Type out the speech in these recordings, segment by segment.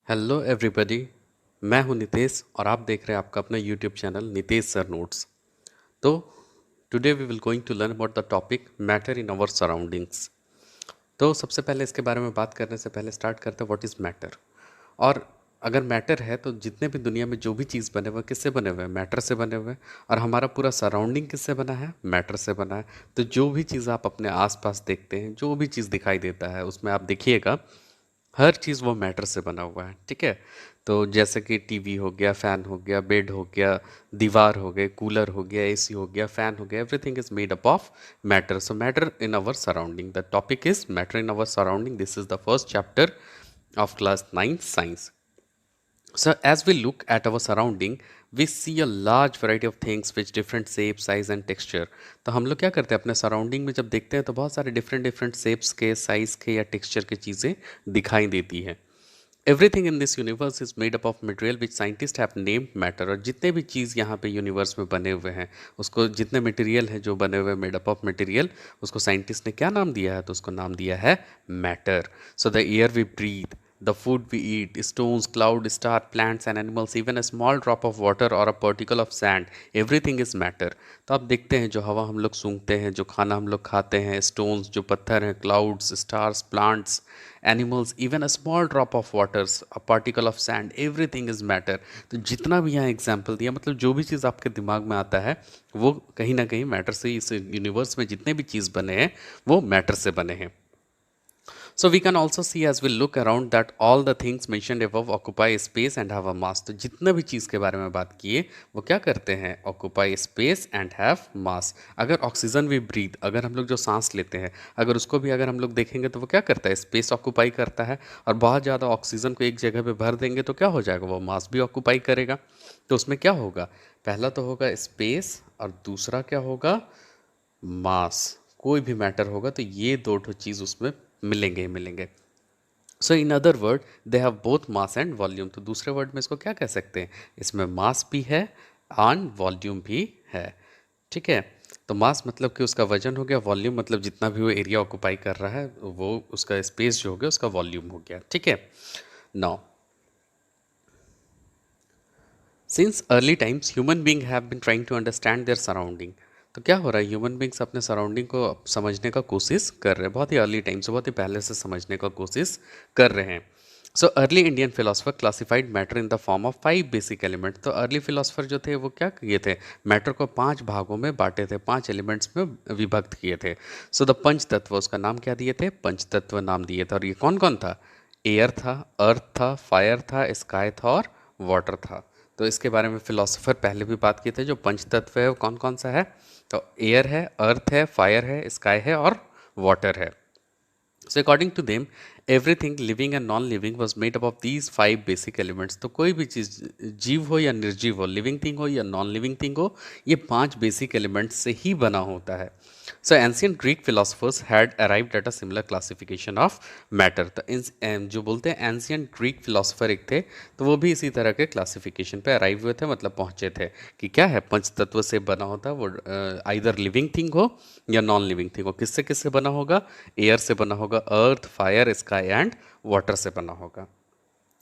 Hello everybody. मैं हूं नितेश और आप देख रहे हैं आपका अपना YouTube channel Nitesh sir notes. तो today we will going to learn about the topic matter in our surroundings. तो सबसे पहले इसके बारे में बात करने से पहले स्टार्ट करते हैं व्हाट इज़ मैटर। और अगर मैटर है तो जितने भी दुनिया में जो भी चीज़ बने हुए हैं किससे बने हुए हैं, मैटर से बने हुए हैं। और हमारा पूरा सराउंडिंग किससे बना है, मैटर से बना है। तो जो भी चीज़ आप अपने आसपास देखते हैं, जो भी चीज़ दिखाई देता है, उसमें आप देखिएगा हर चीज़ वो मैटर से बना हुआ है। ठीक है। तो जैसे कि टीवी हो गया, फैन हो गया, बेड हो गया, दीवार हो गए, कूलर हो गया, एसी हो गया, फैन हो गया, everything is made up of matter. So matter in our surrounding, the topic is matter in our surrounding. This is the first chapter of class 9 science. So as we look at our surrounding, we see a large variety of things which different shape, size and texture. तो हम लोग क्या करते हैं अपने surrounding में जब देखते हैं तो बहुत सारे डिफरेंट डिफरेंट शेप्स के, साइज के या टेक्सचर की चीज़ें दिखाई देती हैं। Everything in this universe is made up of material which scientist have named matter. और जितने भी चीज़ यहाँ पे यूनिवर्स में बने हुए हैं, उसको जितने मटेरियल हैं जो बने हुए मेड अप ऑफ मटेरियल, उसको साइंटिस्ट ने क्या नाम दिया है, तो उसको नाम दिया है matter. So the air we breathe, the food we eat, stones, cloud, star, plants and animals, even a small drop of water or a particle of sand, everything is matter. तो आप देखते हैं जो हवा हम लोग सूंघते हैं, जो खाना हम लोग खाते हैं, स्टोन्स जो पत्थर हैं, clouds, stars, plants, animals, even a small drop of waters, a particle of sand, everything is matter. तो जितना भी यहाँ एग्जाम्पल दिया, मतलब जो भी चीज़ आपके दिमाग में आता है वो कहीं ना कहीं मैटर से, इस यूनिवर्स में जितने भी चीज़ बने हैं वो मैटर से बने हैं। So we can also see as we look around that all the things mentioned above occupy space and have a mass. तो जितना भी चीज़ के बारे में बात किए वो क्या करते हैं, occupy space and have mass. अगर ऑक्सीजन भी ब्रीथ, अगर हम लोग जो सांस लेते हैं, अगर उसको भी अगर हम लोग देखेंगे तो वो क्या करता है, स्पेस ऑक्यूपाई करता है। और बहुत ज़्यादा ऑक्सीजन को एक जगह पे भर देंगे तो क्या हो जाएगा, वो मास भी ऑक्यूपाई करेगा। तो उसमें क्या होगा, पहला तो होगा स्पेस और दूसरा क्या होगा, मास। कोई भी मैटर होगा तो ये दो ठो चीज़ उसमें मिलेंगे ही मिलेंगे। So in other word they have both mass and volume. तो दूसरे वर्ड में इसको क्या कह सकते हैं, इसमें मास भी है एंड वॉल्यूम भी है। ठीक है। तो मास मतलब कि उसका वजन हो गया, वॉल्यूम मतलब जितना भी वो एरिया ऑक्यूपाई कर रहा है वो उसका स्पेस जो हो गया उसका वॉल्यूम हो गया। ठीक है। Now since early times human being have been trying to understand their surrounding. तो क्या हो रहा है, ह्यूमन बींग्स अपने सराउंडिंग को समझने का कोशिश कर रहे हैं, बहुत ही अर्ली टाइम से, बहुत ही पहले से समझने का कोशिश कर रहे हैं। So early Indian philosopher classified matter in the form of 5 basic element. तो अर्ली फिलोसफर जो थे वो क्या किए थे, मैटर को 5 भागों में बांटे थे, 5 एलिमेंट्स में विभक्त किए थे। सो द पंच तत्व, उसका नाम क्या दिए थे, पंच तत्व नाम दिए थे। और ये कौन कौन था, एयर था, अर्थ था, फायर था, स्काई था और वाटर था। तो इसके बारे में फिलोसोफर पहले भी बात किए थे। जो पंच तत्व है वो कौन कौन सा है, तो एयर है, अर्थ है, फायर है, स्काई है और वाटर है। So according to them, everything living and non-living was made up of these 5 basic elements. तो कोई भी चीज़, जीव हो या निर्जीव हो, लिविंग थिंग हो या नॉन लिविंग थिंग हो, ये 5 बेसिक एलिमेंट्स से ही बना होता है। So ancient Greek philosophers had arrived at a similar classification of matter. तो जो बोलते हैं एंशियंट ग्रीक फिलोसफर एक थे, तो वो भी इसी तरह के क्लासिफिकेशन पे अराइव हुए थे, मतलब पहुंचे थे कि क्या है, पंच तत्व से बना होता है वो, आइदर लिविंग थिंग हो या नॉन लिविंग थिंग हो। किससे किससे बना होगा, एयर से बना होगा, अर्थ, फायर, स्काई एंड वाटर से बना होगा।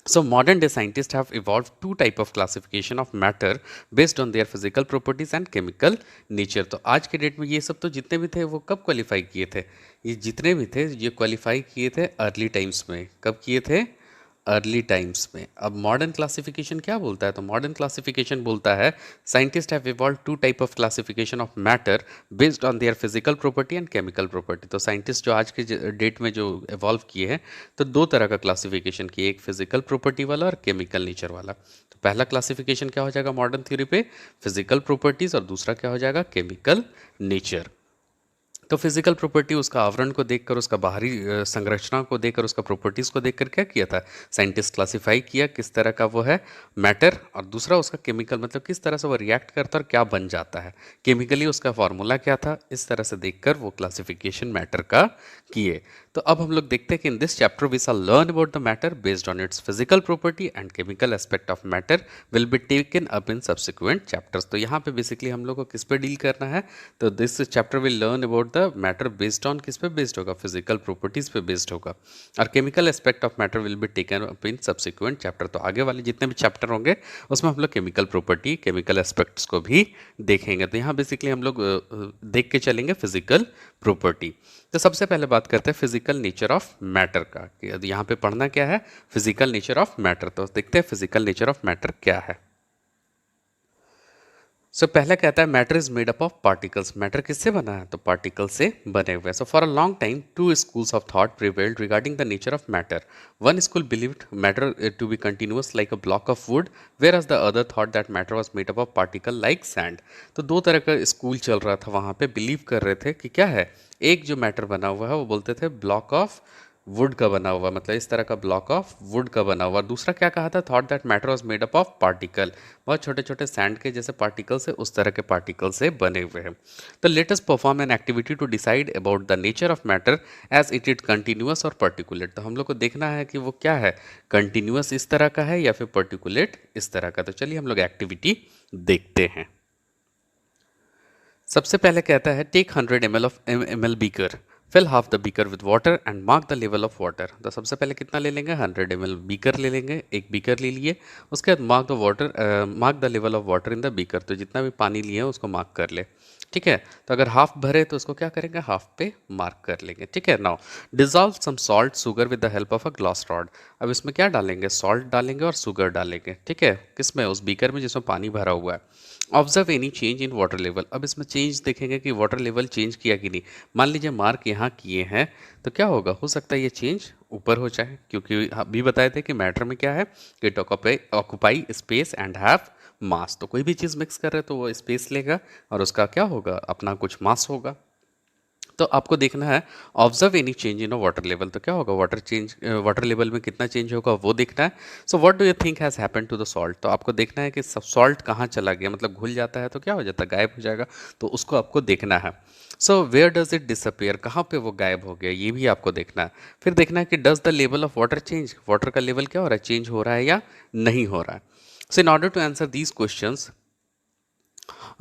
So modern day scientists have evolved two type of classification of matter based on their physical properties and chemical nature. तो आज के डेट में ये सब तो जितने भी थे वो कब क्वालिफाई किए थे, ये जितने भी थे ये क्वालिफाई किए थे अर्ली टाइम्स में। कब किए थे, अर्ली टाइम्स में। अब मॉडर्न क्लासिफिकेशन क्या बोलता है, तो मॉडर्न क्लासिफिकेशन बोलता है scientist have evolve two type of classification of matter based on their physical property and chemical property. तो साइंटिस्ट जो आज के डेट में जो इवॉल्व किए हैं, तो दो तरह का क्लासिफिकेशन किए, एक फिजिकल प्रॉपर्टी वाला और केमिकल नेचर वाला। तो पहला क्लासिफिकेशन क्या हो जाएगा मॉडर्न थ्योरी पे, फिजिकल प्रॉपर्टीज, और दूसरा क्या हो जाएगा, केमिकल नेचर। तो फिजिकल प्रॉपर्टी उसका आवरण को देखकर, उसका बाहरी संरचना को देखकर, उसका प्रॉपर्टीज़ को देखकर क्या किया था, साइंटिस्ट क्लासिफाई किया किस तरह का वो है मैटर। और दूसरा उसका केमिकल, मतलब किस तरह से वो रिएक्ट करता है और क्या बन जाता है, केमिकली उसका फॉर्मूला क्या था, इस तरह से देखकर वो क्लासिफिकेशन मैटर का किए। तो अब हम लोग देखते हैं कि in this chapter we shall learn about the matter based on its physical property and chemical aspect of matter will be taken up in subsequent chapters. तो यहाँ पे बेसिकली हम लोग को किस पे डील करना है, तो this chapter will learn about the matter based on किस पे बेस्ड होगा, फिजिकल प्रॉपर्टीज पे बेस्ड होगा। और chemical aspect of matter will be taken up in subsequent chapter. तो आगे वाले जितने भी चैप्टर होंगे उसमें हम लोग केमिकल प्रॉपर्टी, केमिकल एस्पेक्ट्स को भी देखेंगे। तो यहाँ बेसिकली हम लोग देख के चलेंगे फिजिकल प्रॉपर्टी। तो सबसे पहले बात करते हैं फिजिकल नेचर ऑफ मैटर का, कि यहाँ पे पढ़ना क्या है, फिजिकल नेचर ऑफ मैटर। तो देखते हैं फिजिकल नेचर ऑफ मैटर क्या है। पहला कहता है matter is made up of particles. Matter किससे बना है, तो पार्टिकल से बने हुए। So for a long time two schools of thought prevailed regarding the nature of matter. One school believed matter to be continuous like a block of wood, whereas the other thought that matter was made up of particle like sand. तो दो तरह का school चल रहा था वहाँ पे, believe कर रहे थे कि क्या है, एक जो मैटर बना हुआ है वो बोलते थे ब्लॉक ऑफ वुड का बना हुआ, मतलब इस तरह का ब्लॉक ऑफ वुड का बना हुआ। दूसरा क्या कहा था, thought that matter was made up of particle, बहुत छोटे छोटे सैंड के जैसे पार्टिकल से, उस तरह के पार्टिकल से बने हुए हैं। तो let us perform an activity to decide about the nature of matter as it is continuous और पर्टिकुलेट। तो हम लोग को देखना है कि वो क्या है, कंटिन्यूअस इस तरह का है या फिर पर्टिकुलेट इस तरह का। तो चलिए हम लोग एक्टिविटी देखते हैं। सबसे पहले कहता है take 100 ml beaker, fill half the beaker with water and mark the level of water. तो सबसे पहले कितना ले लेंगे, 100 ml बीकर ले लेंगे, एक बीकर ले लिए। उसके बाद mark the level of water in the beaker. तो जितना भी पानी लिए उसको मार्क कर ले, ठीक है। तो अगर हाफ भरे तो उसको क्या करेंगे, हाफ पे मार्क कर लेंगे, ठीक है। Now dissolve some salt sugar with the help of a glass rod. अब इसमें क्या डालेंगे, सॉल्ट डालेंगे और शुगर डालेंगे, ठीक है, किसमें, उस बीकर में जिसमें पानी भरा हुआ है। Observe any change in water level. अब इसमें चेंज देखेंगे कि वाटर लेवल चेंज किया कि नहीं। मान लीजिए मार्क यहाँ किए हैं तो क्या होगा, हो सकता है ये चेंज ऊपर हो जाए, क्योंकि अभी बताए थे कि मैटर में क्या है, it occupy space and have मास। तो कोई भी चीज़ मिक्स कर रहे हैं तो वो स्पेस लेगा और उसका क्या होगा, अपना कुछ मास होगा। तो आपको देखना है observe any change in water level. तो क्या होगा, वाटर लेवल में कितना चेंज होगा वो देखना है। So what do you think has happened to the salt. तो आपको देखना है कि सब सॉल्ट कहाँ चला गया, मतलब घुल जाता है तो क्या हो जाता है, गायब हो जाएगा। तो उसको आपको देखना है। So where does it disappear, कहाँ पे वो गायब हो गया, ये भी आपको देखना है। फिर देखना है कि does the level of water change, water का लेवल क्या हो रहा है, चेंज हो रहा है या नहीं हो रहा है। So in order to answer these questions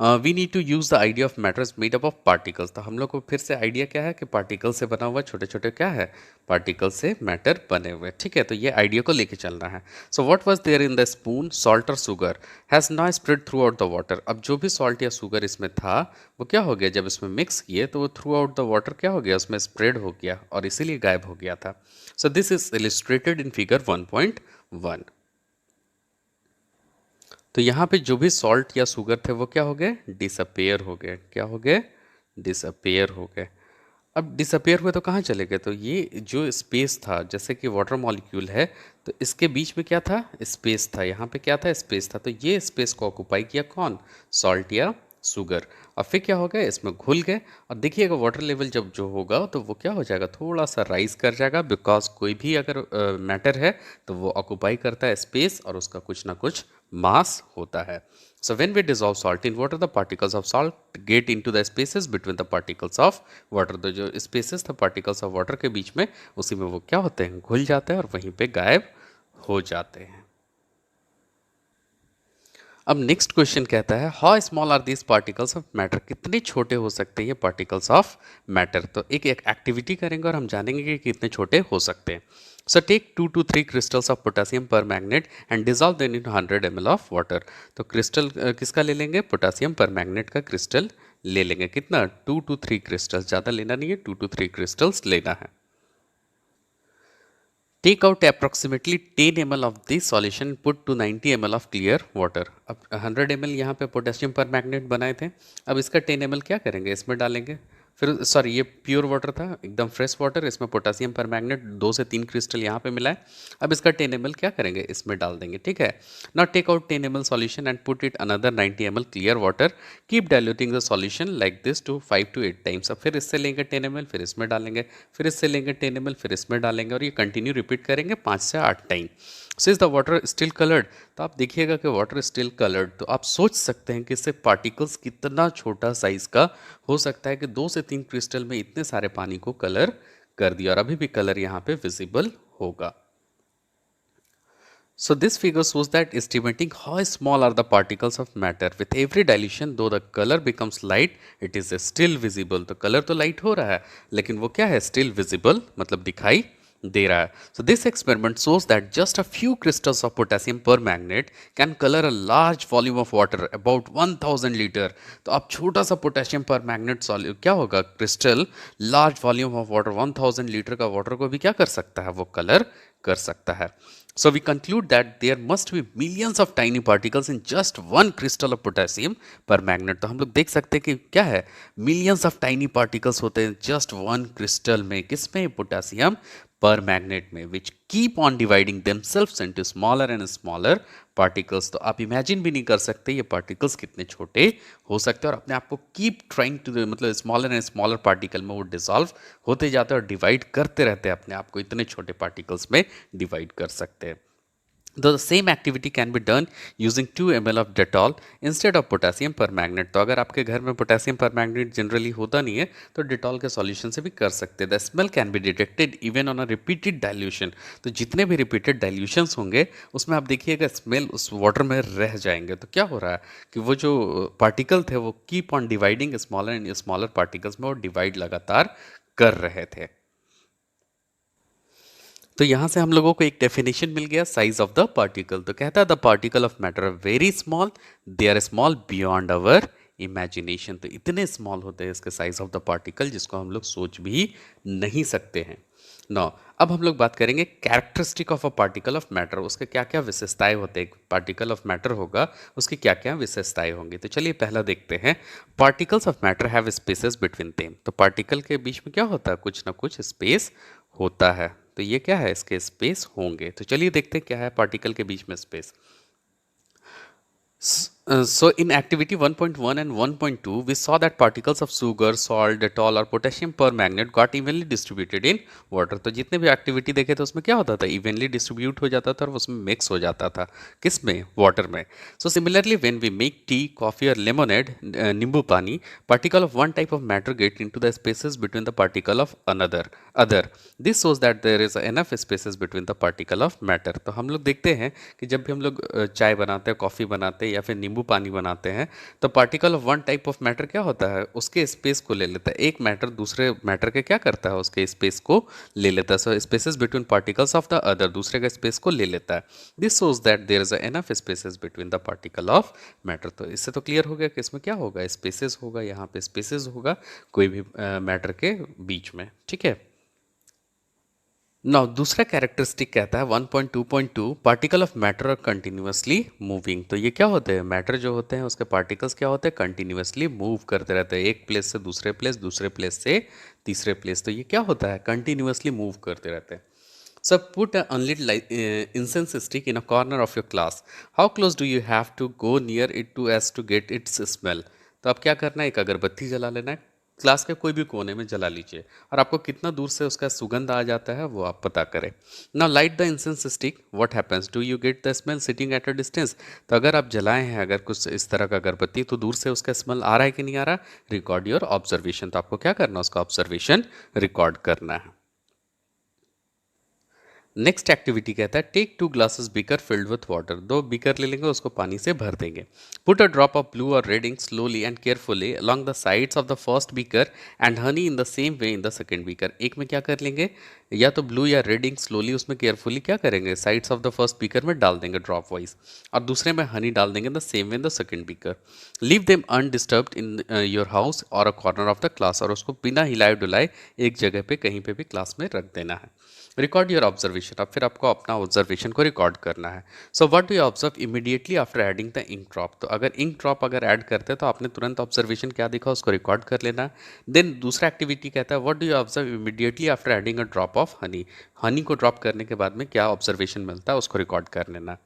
we need to use the idea of matters made up of particles. तो हम लोग को फिर से आइडिया क्या है कि पार्टिकल से बना हुआ, छोटे छोटे क्या है, पार्टिकल से मैटर बने हुए, ठीक है। तो ये आइडिया को लेके चलना है। So what was there in the spoon, salt और sugar has now spread throughout the water. अब जो भी सॉल्ट या शुगर इसमें था वो क्या हो गया, जब इसमें मिक्स किए तो वो थ्रू आउट द वाटर क्या हो गया, उसमें स्प्रेड हो गया और इसीलिए गायब हो गया था। So this is illustrated in figure 1.1। तो यहाँ पे जो भी सॉल्ट या शुगर थे वो क्या हो गए, डिसअपेयर हो गए, क्या हो गए, डिसअपेयर हो गए। अब डिसअपेयर हुए तो कहाँ चले गए, तो ये जो स्पेस था, जैसे कि वाटर मॉलिक्यूल है तो इसके बीच में क्या था, स्पेस था, यहाँ पे क्या था, स्पेस था। तो ये स्पेस को ऑक्यूपाई किया कौन, सॉल्ट या शुगर। और फिर क्या हो गया, इसमें घुल गए। और देखिएगा वाटर लेवल जब जो होगा तो वो क्या हो जाएगा, थोड़ा सा राइज कर जाएगा, बिकॉज कोई भी अगर मैटर है तो वो ऑक्यूपाई करता है स्पेस और उसका कुछ ना कुछ मास होता है। So when we dissolve salt in water, the particles of salt get into the spaces between the particles of water. तो जो spaces था particles of water के बीच में, उसी में वो क्या होते हैं, घुल जाते हैं और वहीं पे गायब हो जाते हैं। अब नेक्स्ट क्वेश्चन कहता है how small are these particles of matter, कितने छोटे हो सकते हैं ये पार्टिकल्स ऑफ मैटर। तो एक एक्टिविटी करेंगे और हम जानेंगे कि कितने छोटे हो सकते हैं। So take 2 to 3 crystals of potassium permanganate and dissolve then in 100 ml of water. तो क्रिस्टल किसका ले लेंगे, पोटासियम पर मैग्नेट का क्रिस्टल ले लेंगे। कितना, 2 to 3 क्रिस्टल्स, ज़्यादा लेना नहीं है, 2 to 3 क्रिस्टल्स लेना है। Take out approximately 10 ml of this solution, put to 90 ml of clear water. अब 100 ml यहाँ पे पोटेशियम पर मैग्नेट बनाए थे, अब इसका 10 ml क्या करेंगे, इसमें डालेंगे। फिर सॉरी, ये प्योर वाटर था, एकदम फ्रेश वाटर, इसमें पोटेशियम पर मैग्नेट 2 से 3 क्रिस्टल यहाँ पे मिला है। अब इसका 10 ml क्या करेंगे, इसमें डाल देंगे, ठीक है। Now take out 10 ml solution and put it another 90 ml clear water, keep diluting the solution like this to 5 to 8 times. अब फिर इससे लेंगे 10 ml, फिर इसमें डालेंगे, फिर इससे लेंगे 10 ml, फिर इसमें डालेंगे, और ये कंटिन्यू रिपीट करेंगे 5 से 8 time. Since the water still coloured, तो आप देखिएगा कि वाटर स्टिल कलर्ड, तो आप सोच सकते हैं कि इससे पार्टिकल्स कितना छोटा साइज का हो सकता है कि 2 से 3 क्रिस्टल में इतने सारे पानी को कलर कर दिया और अभी भी कलर यहाँ पे विजिबल होगा। So this figure shows that estimating how small are the particles of matter with every dilution, though the color becomes light, it is still visible. तो color तो light हो रहा है, लेकिन वो क्या है, still visible, मतलब दिखाई दे रहा है. So this experiment shows that just a few crystals of potassium permanganate can color a large volume of water, about 1000 litre. तो अब छोटा सा पोटेशियम परमैंगनेट सॉल्यूट क्या होगा, crystal large volume of water 1000 litre का वाटर को भी क्या कर सकता है, वो कलर कर सकता है. So we conclude that there must be millions of tiny particles in just one crystal of potassium permanganate. तो हम लोग देख सकते हैं कि क्या है, millions of tiny particles होते हैं just one crystal में, किसमें, पोटेशियम परमैंगनेट में, which keep on dividing themselves into smaller and smaller particles. तो आप इमेजिन भी नहीं कर सकते ये पार्टिकल्स कितने छोटे हो सकते हैं, और अपने आप को कीप ट्राइंग टू, मतलब स्मॉलर एंड स्मॉलर पार्टिकल में वो डिसॉल्व होते जाते हैं और डिवाइड करते रहते हैं अपने आप को, इतने छोटे पार्टिकल्स में डिवाइड कर सकते हैं. The same activity can be done using 2 ml of Dettol instead of potassium permanganate. तो अगर आपके घर में पोटेशियम परमैंगनेट जनरली होता नहीं है तो डिटॉल के सॉल्यूशन से भी कर सकते हैं. The smell can be detected even on a repeated dilution. तो जितने भी रिपीटेड डाइल्यूशंस होंगे उसमें आप देखिएगा स्मेल उस वाटर में रह जाएंगे. तो क्या हो रहा है कि वो जो पार्टिकल थे वो keep on dividing smaller and smaller particles में, वो डिवाइड लगातार कर रहे थे. तो यहाँ से हम लोगों को एक डेफिनेशन मिल गया साइज ऑफ द पार्टिकल. तो कहता है the particle of matter are very small, they are small beyond our imagination. तो इतने स्मॉल होते हैं इसके साइज ऑफ द पार्टिकल जिसको हम लोग सोच भी नहीं सकते हैं. नो, अब हम लोग बात करेंगे characteristic of a particle of matter. उसके क्या क्या विशेषताएं होते हैं, पार्टिकल ऑफ मैटर होगा उसकी क्या क्या विशेषताएं होंगी. तो चलिए पहला देखते हैं. Particles of matter have spaces between them. तो पार्टिकल के बीच में क्या होता है, कुछ ना कुछ स्पेस होता है. तो ये क्या है, इसके स्पेस होंगे. तो चलिए देखते हैं क्या है पार्टिकल के बीच में space. So in activity 1.1 and 1.2, we saw that particles of sugar, salt, Dettol और potassium permanganate got evenly distributed in water. तो जितने भी एक्टिविटी देखे थे उसमें क्या होता था, इवनली डिस्ट्रीब्यूट हो जाता था और उसमें मिक्स हो जाता था, किस में, वाटर में. So similarly when we make tea, coffee और लेमोनेड, नींबू पानी, particle of one type of matter get into the spaces between the particle of other. This shows that there is enough spaces between the particle of matter. तो हम लोग देखते हैं कि जब भी हम लोग चाय बनाते हैं, कॉफ़ी बनाते हैं या फिर नींबू पानी बनाते हैं, तो particle of one type of matter क्या होता है, उसके स्पेस को ले लेता है. एक मैटर दूसरे मैटर के क्या करता है, उसके स्पेस को ले लेता है. So spaces between particles of the other, दूसरे का स्पेस को ले लेता है. This shows that there is enough spaces between the particle of matter. तो इससे तो क्लियर हो गया कि इसमें क्या होगा, स्पेसेस होगा, यहाँ पे स्पेसेस होगा कोई भी मैटर के बीच में. ठीक है. नाउ दूसरा कैरेक्टरिस्टिक कहता है 1.2.2, particle of matter are continuously moving. तो ये क्या होते हैं, मैटर जो होते हैं उसके पार्टिकल्स क्या होते हैं, कंटिन्यूसली मूव करते रहते हैं, एक प्लेस से दूसरे प्लेस, दूसरे प्लेस से तीसरे प्लेस. तो ये क्या होता है, कंटिन्यूसली मूव करते रहते हैं. So put a unlit incense stick in a corner of your class. How close do you have to go near it to as to get its smell? तो अब क्या करना है, एक अगरबत्ती जला लेना है, क्लास के कोई भी कोने में जला लीजिए और आपको कितना दूर से उसका सुगंध आ जाता है वो आप पता करें. Now light the incense stick, what happens, do you get the smell sitting at a distance. तो अगर आप जलाए हैं अगर कुछ इस तरह का अगरबत्ती, तो दूर से उसका स्मेल आ रहा है कि नहीं आ रहा. Record your observation. तो आपको क्या करना है, उसका ऑब्जर्वेशन रिकॉर्ड करना है. नेक्स्ट एक्टिविटी कहता है take 2 glasses beaker filled with water. 2 beaker ले लेंगे, उसको पानी से भर देंगे. Put a drop of blue और red ink slowly and carefully along the sides of the first beaker and honey in the same way in the second beaker. एक में क्या कर लेंगे, या तो ब्लू या रेड इंक स्लोली उसमें केयरफुली क्या करेंगे, sides of the first beaker में डाल देंगे ड्रॉप वाइज, और दूसरे में हनी डाल देंगे the same way in the second beaker. Leave them undisturbed in your house or a corner of the class. और उसको बिना हिलाए डुलाए एक जगह पे कहीं पे भी क्लास में रख देना है. Record your observation. अब फिर आपको अपना ऑब्जर्वेशन को रिकॉर्ड करना है. So what do you observe immediately after adding the ink drop. तो अगर इंक ड्रॉप अगर ऐड करते हैं तो आपने तुरंत ऑब्जर्वेशन क्या देखा उसको रिकॉर्ड कर लेना. देन दूसरा एक्टिविटी कहता है what do you observe immediately after adding a drop of honey. Honey को ड्रॉप करने के बाद में क्या ऑब्जर्वेशन मिलता है उसको रिकॉर्ड कर लेना.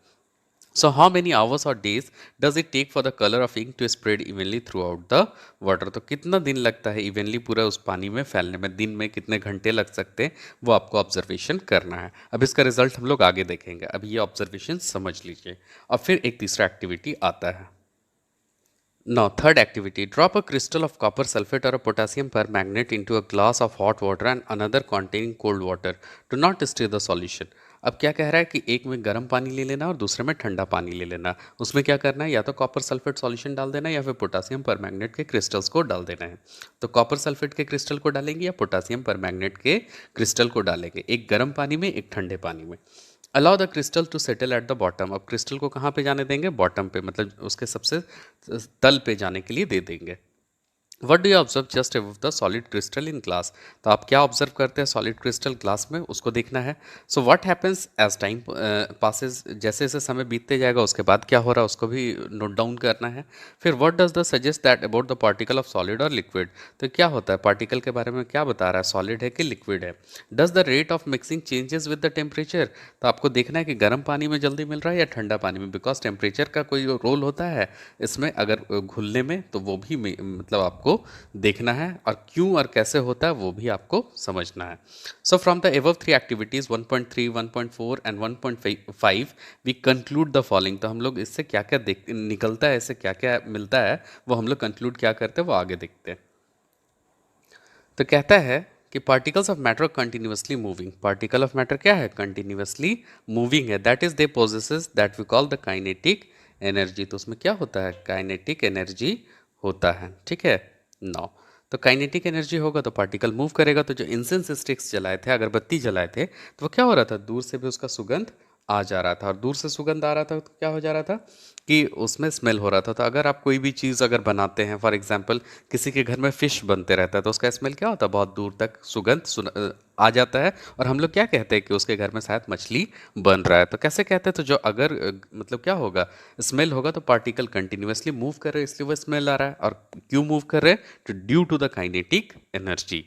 So how many hours or days does it take for the color of ink to spread evenly throughout the water. तो कितना दिन लगता है इवेनली पूरा उस पानी में फैलने में, दिन में कितने घंटे लग सकते हैं वो आपको ऑब्जर्वेशन करना है. अब इसका रिजल्ट हम लोग आगे देखेंगे, अभी ये ऑब्जर्वेशन समझ लीजिए. और फिर एक तीसरा एक्टिविटी आता है. Now, third activity, drop a crystal of copper sulfate or a potassium permanganate into a glass of hot water and another containing cold water. Do not stir the solution. अब क्या कह रहा है कि एक में गर्म पानी ले लेना और दूसरे में ठंडा पानी ले लेना। उसमें क्या करना है, या तो कॉपर सल्फेट सॉल्यूशन डाल देना है या फिर पोटासियम परमैंगनेट के क्रिस्टल्स को डाल देना है। तो कॉपर सल्फेट के क्रिस्टल को डालेंगे या पोटासियम परमैंगनेट के क्रिस्टल को डालेंगे, एक गर्म पानी में एक ठंडे पानी में। Allow the crystal to settle at the bottom. अब क्रिस्टल को कहाँ पे जाने देंगे, बॉटम पे, मतलब उसके सबसे तल पे जाने के लिए दे देंगे। What do you observe just above the solid crystal in glass. तो आप क्या ऑब्जर्व करते हैं सॉलिड क्रिस्टल ग्लास में, उसको देखना है। So what happens as time passes, जैसे जैसे समय बीतते जाएगा उसके बाद क्या हो रहा है उसको भी नोट डाउन करना है। फिर what does the suggest that about the particle of solid और लिक्विड। तो क्या होता है, पार्टिकल के बारे में क्या बता रहा है, सॉलिड है कि लिक्विड है। Does the rate of mixing changes with the temperature. तो आपको देखना है कि गर्म पानी में जल्दी मिल रहा है या ठंडा पानी में, बिकॉज टेम्परेचर का कोई रोल होता है इसमें, अगर घुलने में, तो वो भी मतलब आपको देखना है, और क्यों और कैसे होता है वो भी आपको समझना है। So from the above three activities 1.3, 1.4 and 1.5 we conclude the following. तो हम लोग इससे क्या क्या देख निकलता है, इससे क्या क्या मिलता है, वो हम लोग कंक्लूड क्या करते हैं वो आगे देखते हैं। तो कहता है कि particles of matter continuously moving. Particle of matter क्या है, कंटिन्यूसली मूविंग है। That is they possesses that we call the kinetic energy. तो उसमें क्या होता है, काइनेटिक एनर्जी होता है, ठीक है। नाउ तो काइनेटिक एनर्जी होगा तो पार्टिकल मूव करेगा। तो जो इंसेंस स्टिक्स जलाए थे, अगरबत्ती जलाए थे, तो वो क्या हो रहा था, दूर से भी उसका सुगंध आ जा रहा था, और दूर से सुगंध आ रहा था तो क्या हो जा रहा था कि उसमें स्मेल हो रहा था। तो अगर आप कोई भी चीज़ अगर बनाते हैं, फॉर एग्जांपल किसी के घर में फिश बनते रहता है, तो उसका स्मेल क्या होता है, बहुत दूर तक सुगंध आ जाता है, और हम लोग क्या कहते हैं कि उसके घर में शायद मछली बन रहा है। तो कैसे कहते हैं, तो जो अगर मतलब क्या होगा, स्मेल होगा, तो पार्टिकल कंटिन्यूसली मूव कर रहे हैं इसलिए वो स्मेल आ रहा है। और क्यों मूव कर रहे हैं, तो due to the kinetic energy.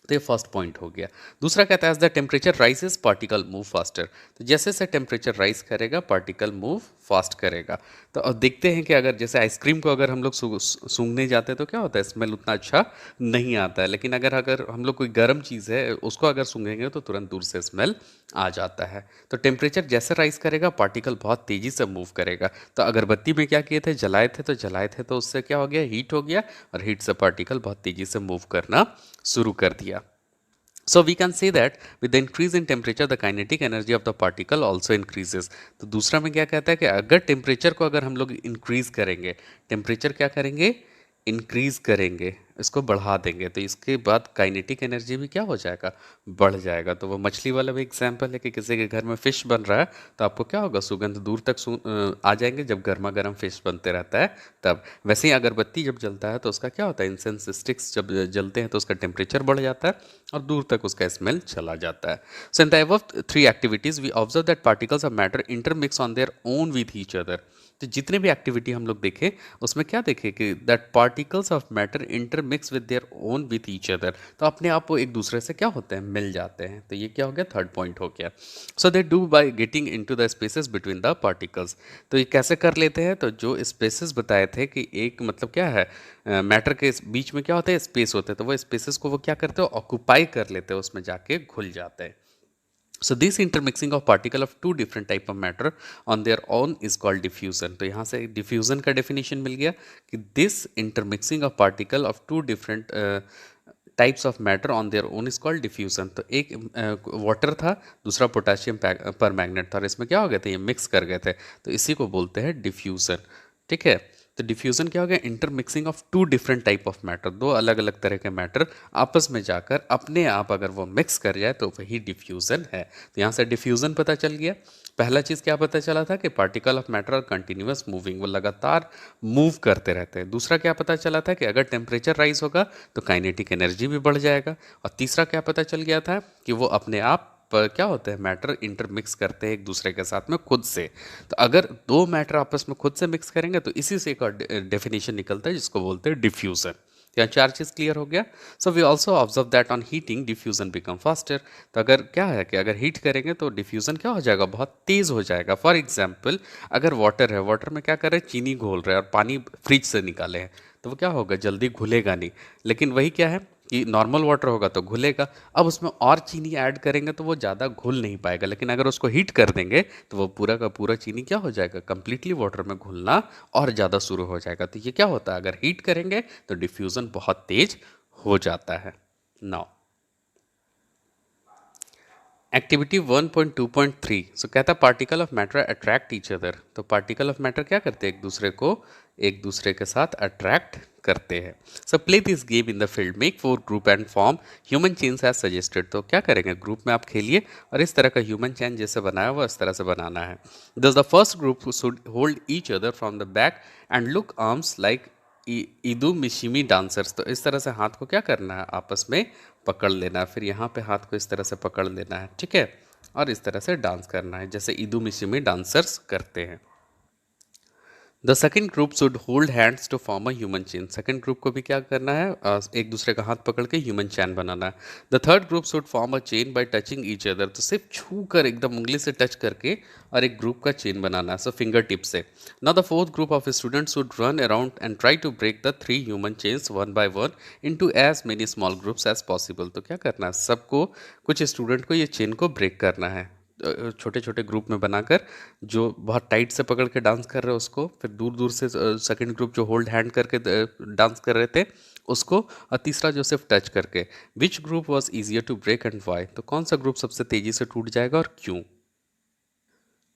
तो ये फर्स्ट पॉइंट हो गया। दूसरा कहता है as the temperature rises particle move faster. तो जैसे जैसे टेम्परेचर राइज करेगा पार्टिकल मूव फास्ट करेगा। तो अब देखते हैं कि अगर जैसे आइसक्रीम को अगर हम लोग सूंघने जाते हैं तो क्या होता है, स्मेल उतना अच्छा नहीं आता है। लेकिन अगर अगर हम लोग कोई गर्म चीज़ है उसको अगर सूंघेंगे तो तुरंत दूर से स्मेल आ जाता है। तो टेम्परेचर जैसे राइज करेगा पार्टिकल बहुत तेज़ी से मूव करेगा। तो अगरबत्ती में क्या किए थे, जलाए थे तो उससे क्या हो गया, हीट हो गया, और हीट से पार्टिकल बहुत तेज़ी से मूव करना शुरू कर दिया। So we can say that with the increase in temperature the kinetic energy of the particle also increases। तो दूसरा में क्या कहता है कि अगर टेम्परेचर को अगर हम लोग इंक्रीज करेंगे, टेम्परेचर क्या करेंगे, इंक्रीज करेंगे, इसको बढ़ा देंगे, तो इसके बाद काइनेटिक एनर्जी भी क्या हो जाएगा, बढ़ जाएगा। तो वो मछली वाला भी एग्जाम्पल है कि किसी के घर में फिश बन रहा है तो आपको क्या होगा, सुगंध दूर तक आ जाएंगे जब गर्मा गर्म फिश बनते रहता है तब। वैसे ही अगरबत्ती जब जलता है तो उसका क्या होता है, इंसेंस स्टिक्स जब जलते हैं तो उसका टेम्परेचर बढ़ जाता है और दूर तक उसका स्मेल चला जाता है। So in the above three activities we observe that particles of matter intermix on their own with each other. तो जितने भी एक्टिविटी हम लोग देखें उसमें क्या देखें कि that particles of matter intermix with their own with each other. तो अपने आप वो एक दूसरे से क्या होते हैं, मिल जाते हैं। तो ये क्या हो गया, थर्ड पॉइंट हो गया। So they do by getting into the spaces between the particles. तो ये कैसे कर लेते हैं, तो जो स्पेसेस बताए थे कि एक मतलब क्या है, मैटर के बीच में क्या होता है, स्पेस होते हैं, तो वो स्पेसेस को वो क्या करते हैं, ऑक्यूपाई कर लेते हैं, उसमें जाके घुल जाते हैं। So this intermixing of particle of two different type of matter on their own is called diffusion। तो यहाँ से diffusion का definition मिल गया कि this intermixing of particle of two different types of matter on their own is called diffusion. तो एक water था, दूसरा पोटाशियम पर मैग्नेट था, और इसमें क्या हो गए थे, ये मिक्स कर गए थे, तो इसी को बोलते हैं डिफ्यूजन, ठीक है। तो डिफ्यूजन क्या हो गया, intermixing of two different type of matter, दो अलग अलग तरह के मैटर आपस में जाकर अपने आप अगर वो मिक्स कर जाए तो वही डिफ्यूजन है। तो यहाँ से डिफ्यूजन पता चल गया। पहला चीज़ क्या पता चला था कि particle of matter are continuous moving, वो लगातार मूव करते रहते हैं। दूसरा क्या पता चला था कि अगर टेम्परेचर राइज होगा तो काइनेटिक एनर्जी भी बढ़ जाएगा। और तीसरा क्या पता चल गया था कि वो अपने आप पर क्या होता है, मैटर इंटरमिक्स करते हैं एक दूसरे के साथ में खुद से। तो अगर दो मैटर आपस में खुद से मिक्स करेंगे तो इसी से एक डेफिनेशन निकलता है जिसको बोलते हैं डिफ्यूजन। यहाँ चार चीज़ क्लियर हो गया। So we also observe that on heating diffusion become faster. तो अगर क्या है कि अगर हीट करेंगे तो डिफ्यूजन क्या हो जाएगा, बहुत तेज़ हो जाएगा। फॉर एग्जाम्पल अगर वाटर है, वाटर में क्या कर रहे हैं, चीनी घोल रहे हैं और पानी फ्रिज से निकाले हैं, तो वो क्या होगा, जल्दी घुलेगा नहीं। लेकिन वही क्या है कि नॉर्मल वाटर होगा तो घुलेगा। अब उसमें और चीनी ऐड करेंगे तो वो ज़्यादा घुल नहीं पाएगा, लेकिन अगर उसको हीट कर देंगे तो वो पूरा का पूरा चीनी क्या हो जाएगा, कंप्लीटली वाटर में घुलना और ज़्यादा शुरू हो जाएगा। तो ये क्या होता है, अगर हीट करेंगे तो डिफ्यूज़न बहुत तेज हो जाता है। नाउ एक्टिविटी 1.2.3 सो कहता है particle of matter attract each other. तो पार्टिकल ऑफ मैटर क्या करते हैं, एक दूसरे के साथ अट्रैक्ट करते हैं। So play this game in the field, make 4 group and form human chains as suggested. तो क्या करेंगे, ग्रुप में आप खेलिए और इस तरह का ह्यूमन चेन जैसे बनाया हुआ इस तरह से बनाना है। Thus the first group should hold each other from the back and lock arms like Idu Mishmi dancers. तो इस तरह से हाथ को क्या करना है, आपस में पकड़ लेना है, फिर यहाँ पे हाथ को इस तरह से पकड़ लेना है, ठीक है, और इस तरह से डांस करना है जैसे ईदू मिशिमी डांसर्स करते हैं। The second group should hold hands to form a human chain. Second group को भी क्या करना है, एक दूसरे का हाथ पकड़ के ह्यूमन चैन बनाना है। The third group should form a chain by touching each other. तो सिर्फ छू कर एकदम उंगली से टच करके और एक ग्रुप का चेन बनाना है, सो फिंगर टिप से। Now the fourth group of students should run around and try to break the 3 human chains one by one into as many small groups as possible. तो क्या करना है, सबको, कुछ स्टूडेंट को ये चेन को ब्रेक करना है छोटे छोटे ग्रुप में बनाकर, जो बहुत टाइट से पकड़ के डांस कर रहे हैं उसको, फिर दूर दूर से सेकंड ग्रुप जो होल्ड हैंड करके डांस कर रहे थे उसको, और तीसरा जो सिर्फ टच करके। Which group was easier to break and why. तो कौन सा ग्रुप सबसे तेजी से टूट जाएगा और क्यों।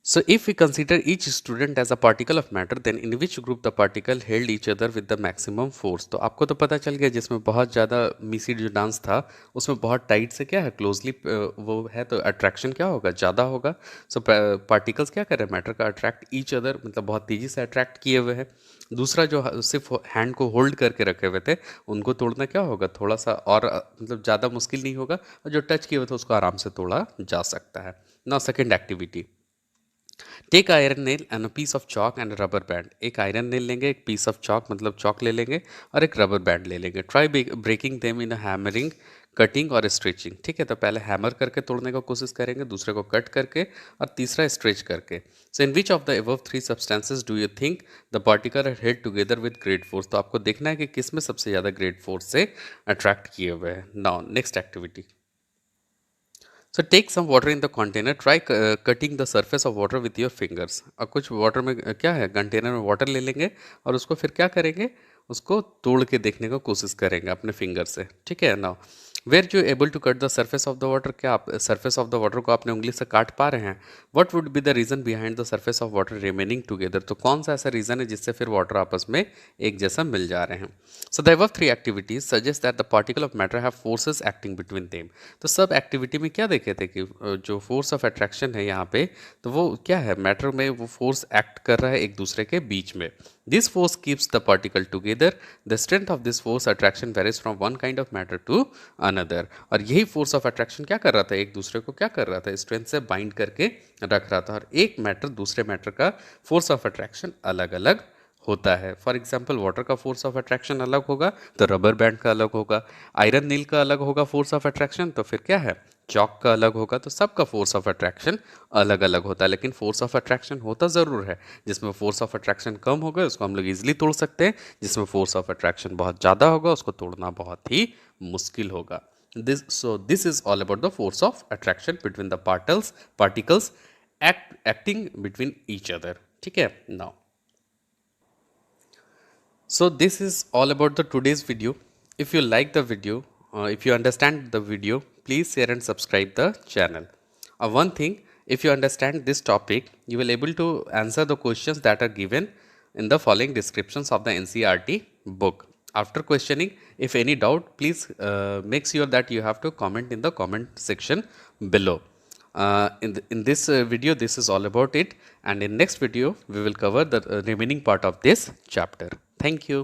So if we consider each student as a particle of matter, then in which group the particle held each other with the maximum force। तो आपको तो पता चल गया, जिसमें बहुत ज़्यादा मिसिड जो डांस था उसमें बहुत टाइट से क्या है, क्लोजली वो है, तो अट्रैक्शन क्या होगा, ज़्यादा होगा। सो पार्टिकल्स क्या कर रहे हैं, मैटर का अट्रैक्ट ईच अदर, मतलब बहुत तेज़ी से अट्रैक्ट किए हुए हैं। दूसरा जो सिर्फ हैंड को होल्ड करके रखे हुए थे उनको तोड़ना क्या होगा, थोड़ा सा और मतलब ज़्यादा मुश्किल नहीं होगा, और जो टच किए हुए थे उसको आराम से तोड़ा जा सकता है। Now second activity, take iron nail and a piece of chalk and rubber band. एक आयरन नेल लेंगे, एक पीस ऑफ चॉक मतलब चॉक ले लेंगे, और एक रबर बैंड ले लेंगे। Try breaking them in hammering, cutting और स्ट्रेचिंग। ठीक है, तो पहले हैमर करके तोड़ने की कोशिश करेंगे, दूसरे को कट करके, और तीसरा स्ट्रेच करके। So in which of the above 3 substances do you think the particle are held together with great force. तो आपको देखना है कि किस में सबसे ज़्यादा ग्रेट फोर्स से अट्रैक्ट किए हुए हैं। Now next activity, so take some water in the container, try cutting the surface of water with your fingers. और कुछ वाटर में क्या है, कंटेनर में वाटर ले लेंगे और उसको फिर क्या करेंगे, उसको तोड़ के देखने का कोशिश करेंगे अपने फिंगर से। ठीक है, now were you able to cut the surface of the water, क्या आप सर्फेस ऑफ द वाटर को अपने उंगली से काट पा रहे हैं। What would be the reason behind the surface of water remaining together. तो कौन सा ऐसा रीजन है जिससे फिर वाटर आपस में एक जैसा मिल जा रहे हैं। So the above 3 activities suggest that the particle of matter have forces acting between them. तो सब एक्टिविटी में क्या देखे थे कि जो फोर्स ऑफ अट्रैक्शन है यहाँ पे, तो वो क्या है, मैटर में वो फोर्स एक्ट कर रहा है एक दूसरे के बीच में। This force keeps the particle together, the strength of this force attraction varies from one kind of matter to another. और यही फोर्स ऑफ अट्रैक्शन क्या कर रहा था, एक दूसरे को क्या कर रहा था, स्ट्रेंथ से बाइंड करके रख रहा था, और एक मैटर दूसरे मैटर का फोर्स ऑफ अट्रैक्शन अलग अलग होता है। फॉर एग्जाम्पल वाटर का फोर्स ऑफ अट्रैक्शन अलग होगा तो रबर बैंड का अलग होगा, आयरन नील का अलग होगा फोर्स ऑफ अट्रैक्शन, तो फिर क्या है, चॉक का अलग होगा। तो सबका फोर्स ऑफ अट्रैक्शन अलग अलग होता है, लेकिन फोर्स ऑफ अट्रैक्शन होता ज़रूर है। जिसमें फोर्स ऑफ अट्रैक्शन कम होगा उसको हम लोग इजिली तोड़ सकते हैं, जिसमें फोर्स ऑफ अट्रैक्शन बहुत ज़्यादा होगा उसको तोड़ना बहुत ही मुश्किल होगा। This is all about the force of attraction between the particles acting between each other. ठीक है, now so this is all about the today's video. If you like the video, if you understand the video, please share and subscribe the channel. One thing, if you understand this topic, you will able to answer the questions that are given in the following descriptions of the NCERT book. After questioning, if any doubt, please make sure that you have to comment in the comment section below. In this video, this is all about it, and in next video we will cover the remaining part of this chapter. Thank you.